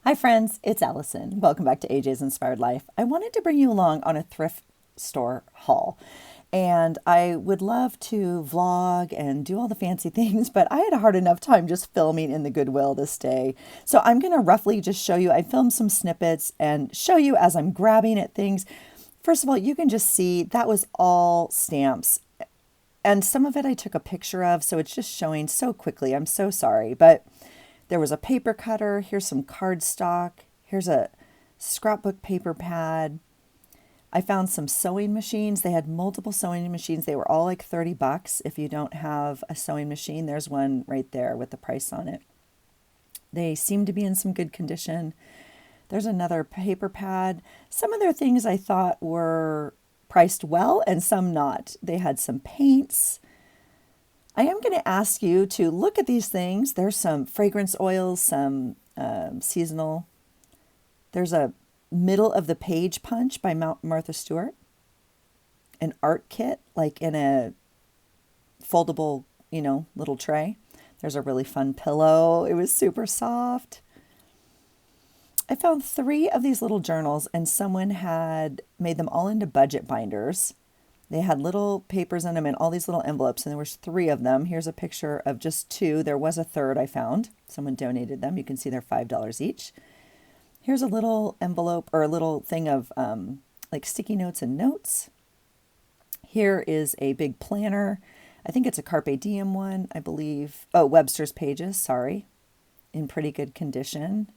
Hi, friends, it's Allison. Welcome back to AJ's Inspired Life. I wanted to bring you along on a thrift store haul. And I would love to vlog and do all the fancy things, but I had a hard enough time just filming in the Goodwill this day. So I'm going to roughly just show you, I filmed some snippets and show you as I'm grabbing at things. First of all, you can just see that was all stamps. And some of it I took a picture of, so it's just showing so quickly. I'm so sorry. But there was a paper cutter. Here's some cardstock. Here's a scrapbook paper pad. I found some sewing machines. They had multiple sewing machines. They were all like 30 bucks. If you don't have a sewing machine, there's one right there with the price on it. They seem to be in some good condition. There's another paper pad. Some of their things I thought were priced well and some not. They had some paints. I am going to ask you to look at these things. There's some fragrance oils, some seasonal. There's a middle of the page punch by Martha Stewart. An art kit, like in a foldable, little tray. There's a really fun pillow. It was super soft. I found 3 of these little journals, and someone had made them all into budget binders. They had little papers in them and all these little envelopes, and there was 3 of them. Here's a picture of just 2. There was a third I found. Someone donated them. You can see they're $5 each. Here's a little envelope or a little thing of like sticky notes and notes. Here is a big planner. I think it's a Carpe Diem one, I believe. Oh, Webster's Pages, sorry. In pretty good condition.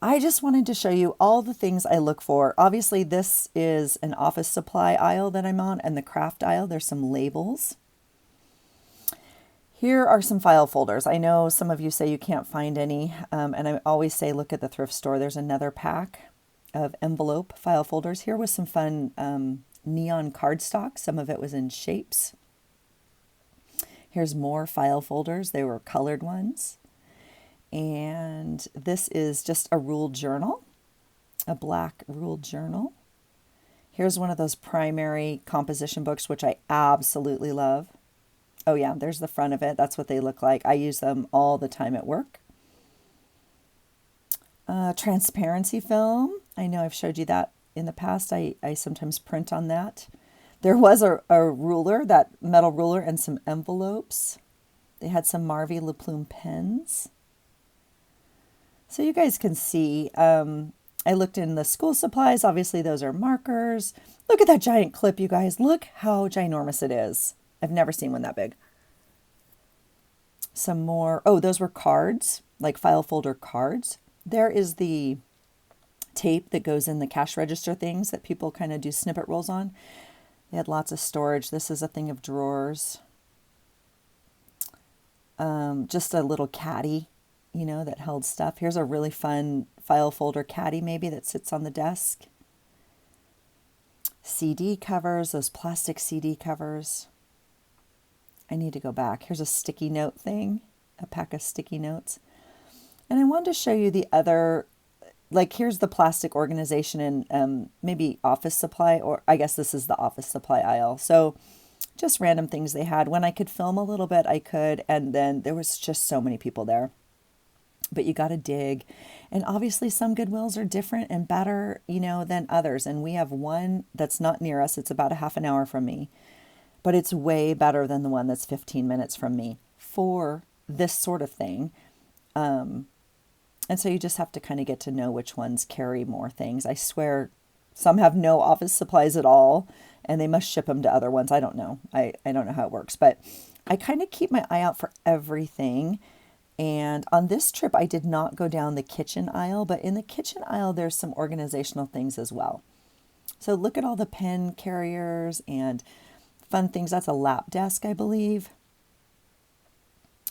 I just wanted to show you all the things I look for. Obviously, this is an office supply aisle that I'm on, and the craft aisle, there's some labels. Here are some file folders. I know some of you say you can't find any, and I always say look at the thrift store. There's another pack of envelope file folders. Here was some fun neon cardstock. Some of it was in shapes. Here's more file folders. They were colored ones. And this is just a ruled journal, a black ruled journal. Here's one of those primary composition books, which I absolutely love. Oh yeah, there's the front of it. That's what they look like. I use them all the time at work. Transparency film. I know I've showed you that in the past. I sometimes print on that. There was a ruler, that metal ruler, and some envelopes. They had some Marvy Le Plume pens. So you guys can see, I looked in the school supplies. Obviously, those are markers. Look at that giant clip, you guys. Look how ginormous it is. I've never seen one that big. Some more. Oh, those were cards, like file folder cards. There is the tape that goes in the cash register things that people kind of do snippet rolls on. They had lots of storage. This is a thing of drawers. Just a little caddy, that held stuff. Here's a really fun file folder caddy maybe that sits on the desk. CD covers, those plastic CD covers. I need to go back. Here's a sticky note thing, a pack of sticky notes. And I wanted to show you the other, like here's the plastic organization and maybe office supply, or I guess this is the office supply aisle. So just random things they had. When I could film a little bit, I could, and then there was just so many people there. But you got to dig. And obviously some Goodwills are different and better, than others. And we have one that's not near us. It's about a half an hour from me. But it's way better than the one that's 15 minutes from me for this sort of thing. And so you just have to kind of get to know which ones carry more things. I swear some have no office supplies at all, and they must ship them to other ones. I don't know. I don't know how it works. But I kind of keep my eye out for everything. And on this trip, I did not go down the kitchen aisle, but in the kitchen aisle, there's some organizational things as well. So look at all the pen carriers and fun things. That's a lap desk, I believe.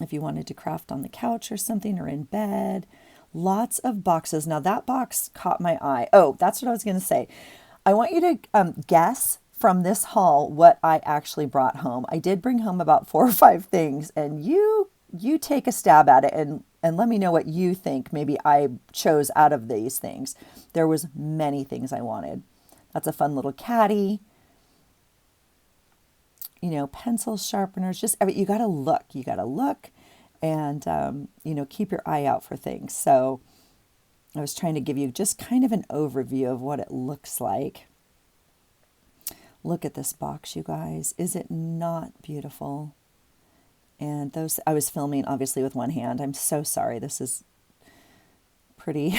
If you wanted to craft on the couch or something or in bed. Lots of boxes. Now that box caught my eye. Oh, that's what I was going to say. I want you to guess from this haul what I actually brought home. I did bring home about 4 or 5 things, and you take a stab at it and let me know what you think maybe I chose out of these things. There was many things I wanted. That's a fun little caddy. Pencils, sharpeners, just you got to look. You got to look. and, keep your eye out for things. So I was trying to give you just kind of an overview of what it looks like. Look at this box, you guys. Is it not beautiful? And those, I was filming obviously with one hand. I'm so sorry. This is pretty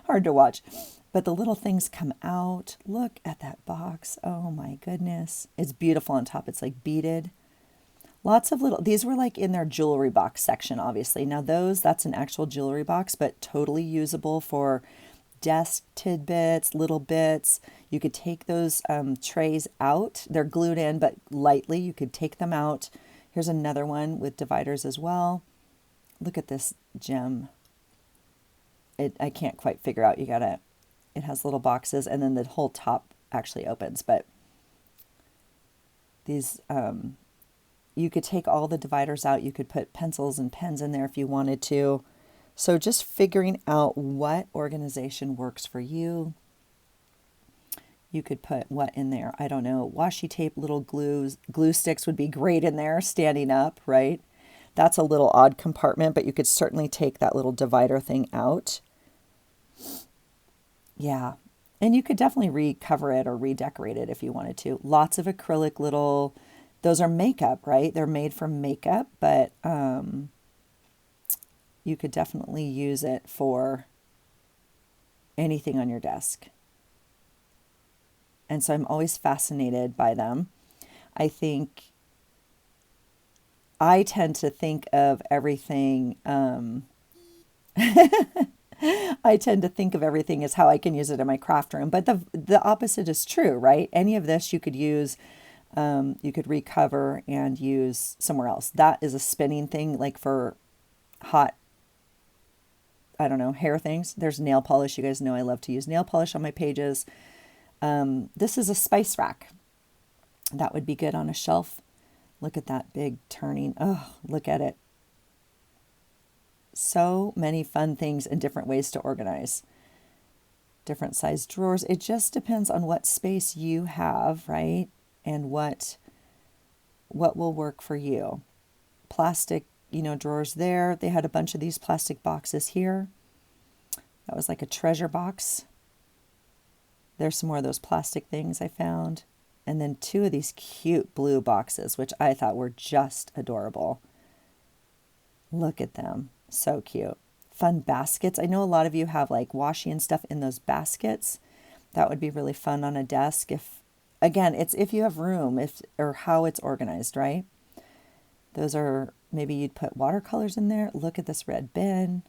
hard to watch. But the little things come out. Look at that box. Oh my goodness. It's beautiful on top. It's like beaded. Lots of little, these were like in their jewelry box section, obviously. Now that's an actual jewelry box, but totally usable for desk tidbits, little bits. You could take those trays out. They're glued in, but lightly. You could take them out. Here's another one with dividers as well. Look at this gem. I can't quite figure out. It has little boxes, and then the whole top actually opens. But these, you could take all the dividers out. You could put pencils and pens in there if you wanted to. So just figuring out what organization works for you. You could put what in there? I don't know. Washi tape, little glue sticks would be great in there, standing up, right? That's a little odd compartment, but you could certainly take that little divider thing out. Yeah. And you could definitely recover it or redecorate it if you wanted to. Lots of acrylic those are makeup, right? They're made from makeup, but you could definitely use it for anything on your desk. And so I'm always fascinated by them. I tend to think of everything, I tend to think of everything as how I can use it in my craft room. But the opposite is true, right? Any of this you could use, you could recover and use somewhere else. That is a spinning thing, like for hot, I don't know, hair things. There's nail polish. You guys know I love to use nail polish on my pages. This is a spice rack. That would be good on a shelf. Look at that big turning. Oh, look at it. So many fun things and different ways to organize. Different size drawers. It just depends on what space you have, right? And what will work for you. Plastic, drawers there. They had a bunch of these plastic boxes here. That was like a treasure box. There's some more of those plastic things I found. And then 2 of these cute blue boxes, which I thought were just adorable. Look at them. So cute. Fun baskets. I know a lot of you have like washi and stuff in those baskets. That would be really fun on a desk. It's if you have room, or how it's organized, right? Those are, maybe you'd put watercolors in there. Look at this red bin.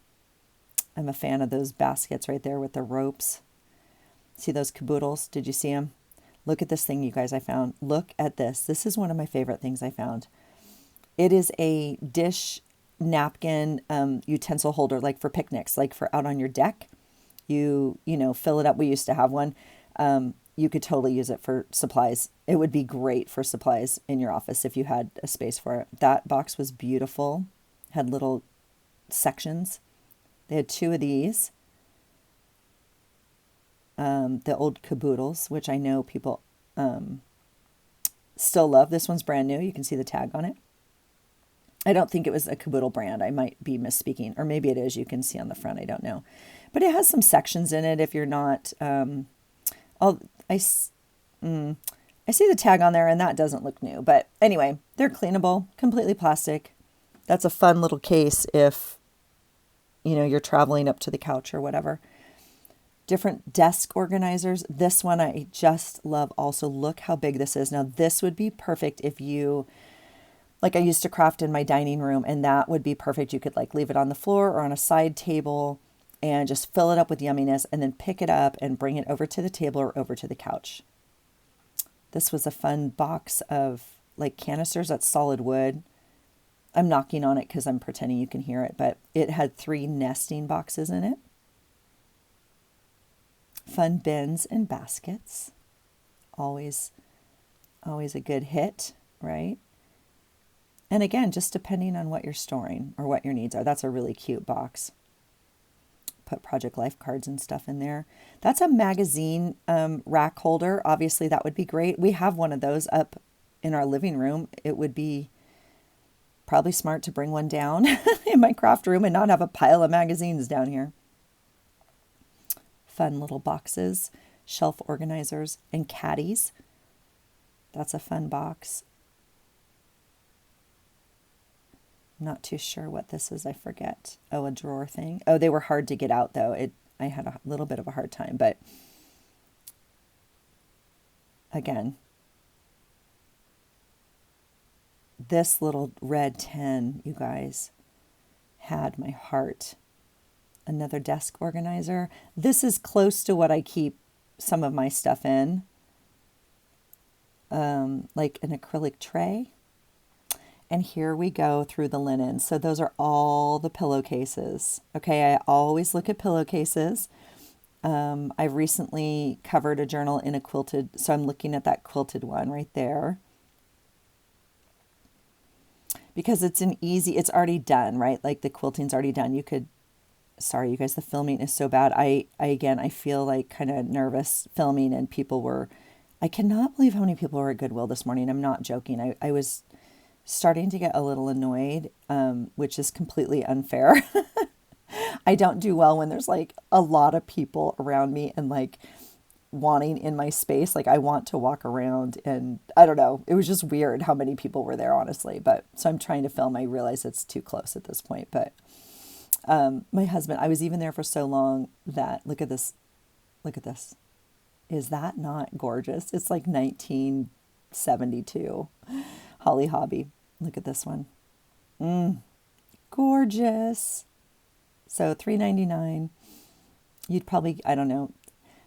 I'm a fan of those baskets right there with the ropes. See those caboodles? Did you see them? Look at this thing, you guys, I found. Look at this. This is one of my favorite things I found. It is a dish napkin utensil holder, like for picnics, like for out on your deck. You fill it up. We used to have one. You could totally use it for supplies. It would be great for supplies in your office if you had a space for it. That box was beautiful. Had little sections. They had 2 of these. The old caboodles, which I know people still love. This one's brand new. You can see the tag on it. I don't think it was a caboodle brand. I might be misspeaking, or maybe it is. You can see on the front. I don't know, but it has some sections in it. If you're not, I see the tag on there, and that doesn't look new. But anyway, they're cleanable, completely plastic. That's a fun little case if you're traveling up to the couch or whatever. Different desk organizers. This one I just love also. Look how big this is. Now this would be perfect if you, like I used to craft in my dining room, and that would be perfect. You could like leave it on the floor or on a side table and just fill it up with yumminess and then pick it up and bring it over to the table or over to the couch. This was a fun box of like canisters. That's solid wood. I'm knocking on it because I'm pretending you can hear it, but it had 3 nesting boxes in it. Fun bins and baskets. Always a good hit, right? And again, just depending on what you're storing or what your needs are. That's a really cute box. Put Project Life cards and stuff in there. That's a magazine rack holder. Obviously, that would be great. We have one of those up in our living room. It would be Probably smart to bring one down in my craft room and not have a pile of magazines down here. Fun little boxes, shelf organizers, and caddies. That's a fun box. Not too sure what this is. I forget. Oh, a drawer thing. Oh, they were hard to get out though. I had a little bit of a hard time, but again, this little red 10, you guys, had my heart. Another desk organizer. This is close to what I keep some of my stuff in, like an acrylic tray. And here we go through the linen. So those are all the pillowcases. Okay, I always look at pillowcases. I've recently covered a journal in a quilted, so I'm looking at that quilted one right there. Because it's it's already done, right? Like the quilting's already done. Sorry, you guys, the filming is so bad. I feel like kind of nervous filming, and I cannot believe how many people were at Goodwill this morning. I'm not joking. I was starting to get a little annoyed, which is completely unfair. I don't do well when there's like a lot of people around me and like wanting in my space. Like I want to walk around, and I don't know. It was just weird how many people were there, honestly. But so I'm trying to film. I realize it's too close at this point. But my husband, I was even there for so long that look at this. Look at this. Is that not gorgeous? It's like 1972. Holly Hobby. Look at this one. Gorgeous. So $3.99. You'd probably, I don't know.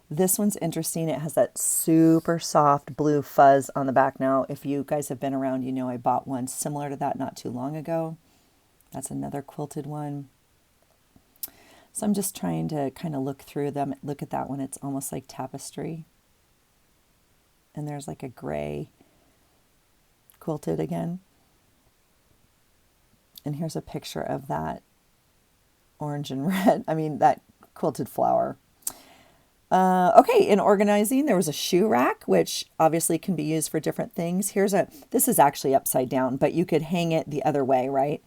This one's interesting. It has that super soft blue fuzz on the back. Now, if you guys have been around, you know I bought one similar to that not too long ago. That's another quilted one. So I'm just trying to kind of look through them. Look at that one. It's almost like tapestry. And there's like a gray quilted again. And here's a picture of that orange and red. I mean, that quilted flower. Okay, in organizing, there was a shoe rack, which obviously can be used for different things. This is actually upside down, but you could hang it the other way, right?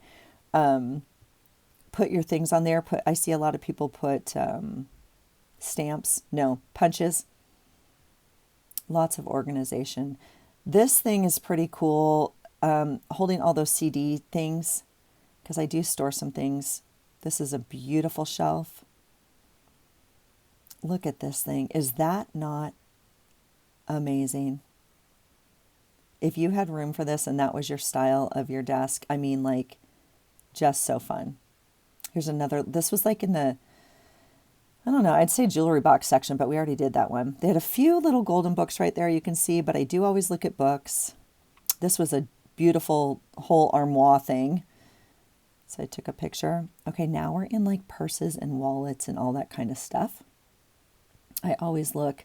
Put your things on there. I see a lot of people put punches. Lots of organization. This thing is pretty cool, holding all those CD things, because I do store some things. This is a beautiful shelf. Look at this thing. Is that not amazing? If you had room for this and that was your style of your desk, I mean, like, just so fun. Here's another. This was like in the, I don't know, I'd say jewelry box section, but we already did that one. They had a few little golden books right there you can see, but I do always look at books. This was a beautiful whole armoire thing. So I took a picture. Okay, now we're in like purses and wallets and all that kind of stuff. I always look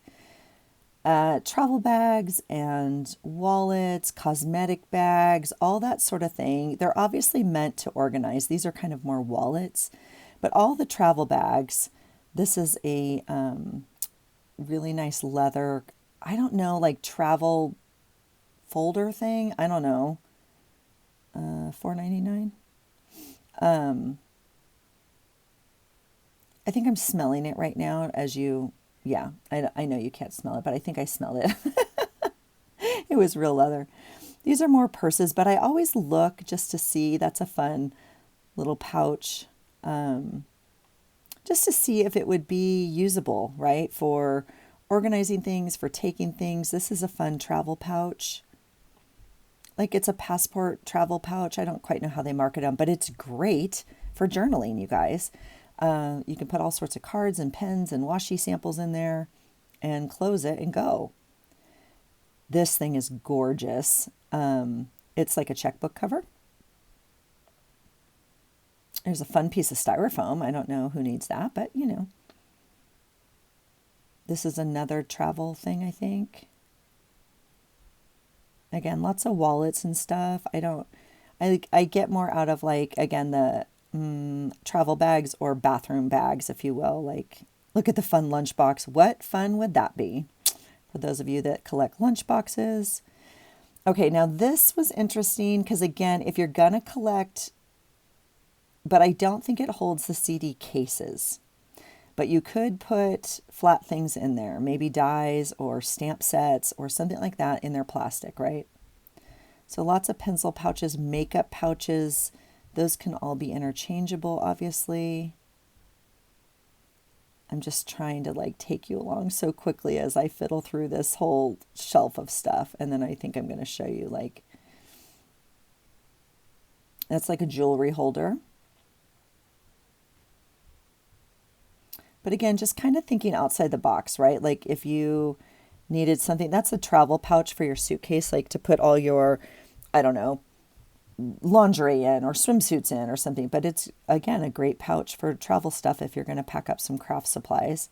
at travel bags and wallets, cosmetic bags, all that sort of thing. They're obviously meant to organize. These are kind of more wallets, but all the travel bags, this is a really nice leather, I don't know, like travel folder thing. I don't know. $4.99. I think I'm smelling it right now yeah, I know you can't smell it, but I think I smelled it. It was real leather. These are more purses, but I always look just to see. That's a fun little pouch. Just to see if it would be usable, right? For organizing things, for taking things. This is a fun travel pouch. Like it's a passport travel pouch. I don't quite know how they mark it on, but it's great for journaling, you guys. You can put all sorts of cards and pens and washi samples in there and close it and go. This thing is gorgeous. It's like a checkbook cover. There's a fun piece of styrofoam. I don't know who needs that, but you know. This is another travel thing, I think. Again, lots of wallets and stuff. I get more out of like, again, the travel bags or bathroom bags, if you will. Like, look at the fun lunchbox. What fun would that be? For those of you that collect lunchboxes. Okay, now this was interesting because, again, if you're going to collect, but I don't think it holds the CD cases. But you could put flat things in there, maybe dies or stamp sets or something like that in their plastic, right? So lots of pencil pouches, makeup pouches. Those can all be interchangeable, obviously. I'm just trying to like take you along so quickly as I fiddle through this whole shelf of stuff. And then I think I'm going to show you like, that's like a jewelry holder. But again, just kind of thinking outside the box, right? Like if you needed something, that's a travel pouch for your suitcase, like to put all your, I don't know, lingerie in or swimsuits in or something. But it's, again, a great pouch for travel stuff if you're going to pack up some craft supplies.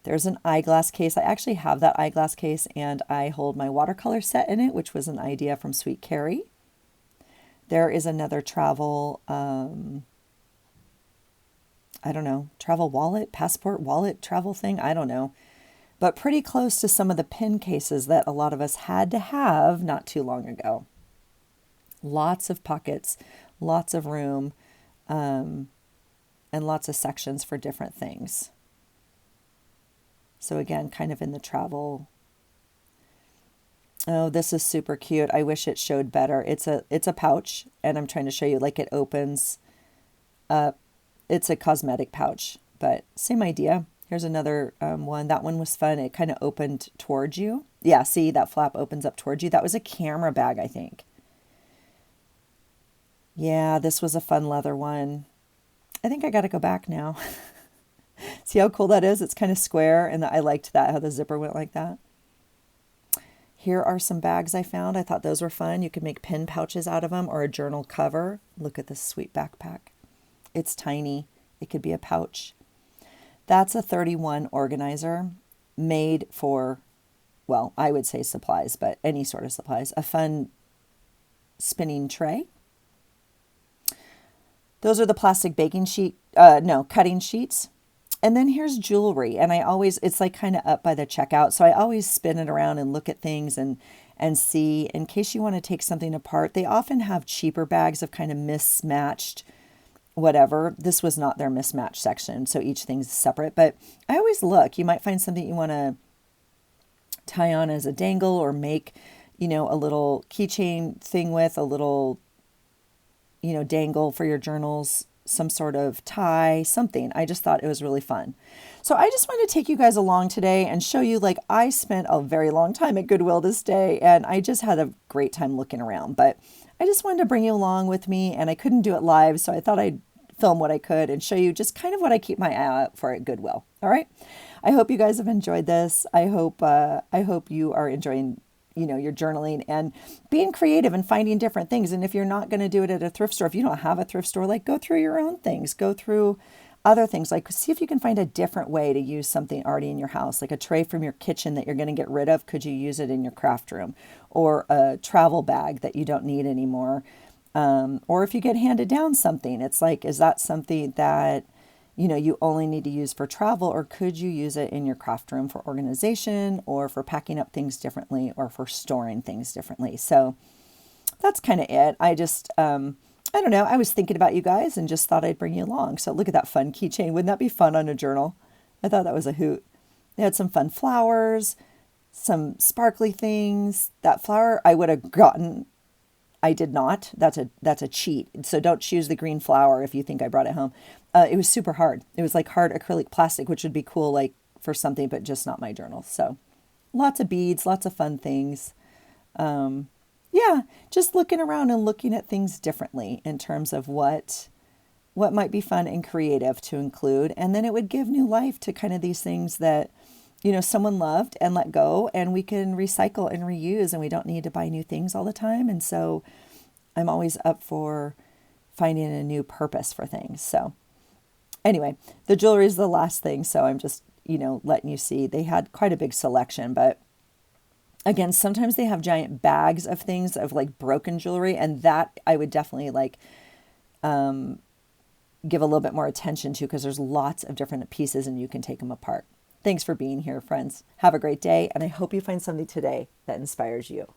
There's an eyeglass case. I actually have that eyeglass case and I hold my watercolor set in it, which was an idea from Sweet Carrie. There is another travel, I don't know, travel wallet, passport wallet, travel thing. I don't know, but pretty close to some of the pin cases that a lot of us had to have not too long ago. Lots of pockets, lots of room, and lots of sections for different things. So again, kind of in the travel. Oh, this is super cute. I wish it showed better. It's a pouch, and I'm trying to show you like it opens up. It's a cosmetic pouch, but same idea. Here's another one. That one was fun. It kind of opened towards you. Yeah, see, that flap opens up towards you. That was a camera bag, I think. Yeah, this was a fun leather one. I think I got to go back now. See how cool that is? It's kind of square, and I liked that, how the zipper went like that. Here are some bags I found. I thought those were fun. You could make pin pouches out of them or a journal cover. Look at this sweet backpack. It's tiny. It could be a pouch. That's a 31 organizer made for, well, I would say supplies, but any sort of supplies. A fun spinning tray. Those are the plastic baking sheet, cutting sheets. And then here's jewelry. And it's like kind of up by the checkout. So I always spin it around and look at things and see, in case you want to take something apart. They often have cheaper bags of kind of mismatched whatever. This was not their mismatch section, so each thing's separate. But I always look. You might find something you want to tie on as a dangle or make, a little keychain thing with, a little, dangle for your journals, some sort of tie, something. I just thought it was really fun. So I just wanted to take you guys along today and show you, like, I spent a very long time at Goodwill this day, and I just had a great time looking around. But I just wanted to bring you along with me, and I couldn't do it live, so I thought I'd film what I could and show you just kind of what I keep my eye out for at Goodwill. All right. I hope you guys have enjoyed this. I hope you are enjoying, your journaling and being creative and finding different things. And if you're not going to do it at a thrift store, if you don't have a thrift store, like, go through your own things, go through other things, like see if you can find a different way to use something already in your house, like a tray from your kitchen that you're going to get rid of. Could you use it in your craft room, or a travel bag that you don't need anymore? Or if you get handed down something, it's like, is that something that, you only need to use for travel, or could you use it in your craft room for organization, or for packing up things differently, or for storing things differently? So that's kind of it. I just, I don't know. I was thinking about you guys and just thought I'd bring you along. So look at that fun keychain. Wouldn't that be fun on a journal? I thought that was a hoot. They had some fun flowers, some sparkly things. That flower I would have gotten. I did not. That's a cheat. So don't choose the green flower if you think I brought it home. It was super hard. It was like hard acrylic plastic, which would be cool, like for something, but just not my journal. So lots of beads, lots of fun things. Yeah, just looking around and looking at things differently in terms of what might be fun and creative to include. And then it would give new life to kind of these things that, someone loved and let go, and we can recycle and reuse, and we don't need to buy new things all the time. And so I'm always up for finding a new purpose for things. So anyway, the jewelry is the last thing. So I'm just, letting you see. They had quite a big selection, but again, sometimes they have giant bags of things, of like broken jewelry, and that I would definitely like give a little bit more attention to, because there's lots of different pieces and you can take them apart. Thanks for being here, friends. Have a great day, and I hope you find something today that inspires you.